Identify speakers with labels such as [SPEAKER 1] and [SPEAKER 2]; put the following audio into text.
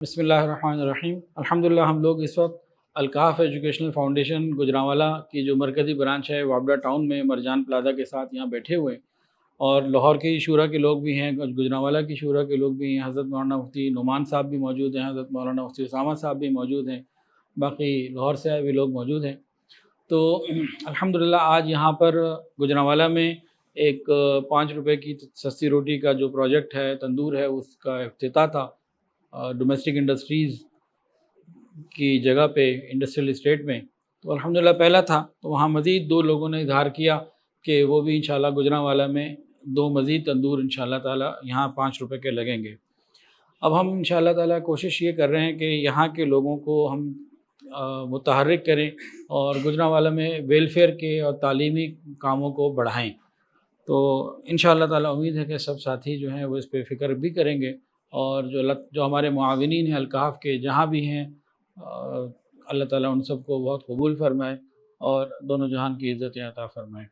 [SPEAKER 1] بسم اللہ الرحمن الرحیم۔ الحمدللہ ہم لوگ اس وقت الکاف ایجوکیشنل فاؤنڈیشن گوجرانوالہ کی جو مرکزی برانچ ہے وابڈا ٹاؤن میں مرجان پلازا کے ساتھ یہاں بیٹھے ہوئے ہیں، اور لاہور کی شورا کے لوگ بھی ہیں، گوجرانوالہ کی شورا کے لوگ بھی ہیں، حضرت مولانا مفتی نعمان صاحب بھی موجود ہیں، حضرت مولانا مفتی اسامہ صاحب بھی موجود ہیں، باقی لاہور سے آئے بھی لوگ موجود ہیں۔ تو الحمدللہ آج یہاں پر گوجرانوالہ میں ایک 5 روپے کی سستی روٹی کا جو پروجیکٹ ہے، تندور ہے، اس کا افتتاح تھا ڈومیسٹک انڈسٹریز کی جگہ پہ انڈسٹریل اسٹیٹ میں۔ تو الحمدللہ پہلا تھا، تو وہاں مزید 2 لوگوں نے اظہار کیا کہ وہ بھی انشاءاللہ گوجرانوالہ میں 2 مزید تندور انشاءاللہ تعالی یہاں 5 روپے کے لگیں گے۔ اب ہم انشاءاللہ تعالی کوشش یہ کر رہے ہیں کہ یہاں کے لوگوں کو ہم متحرک کریں اور گوجرانوالہ میں ویلفیئر کے اور تعلیمی کاموں کو بڑھائیں۔ تو انشاءاللہ تعالی امید ہے کہ سب ساتھی جو ہیں وہ اس پہ فکر بھی کریں گے، اور جو ہمارے معاونین ہیں الکاف کے جہاں بھی ہیں، اللہ تعالیٰ ان سب کو بہت قبول فرمائے اور دونوں جہان کی عزت عطا فرمائے۔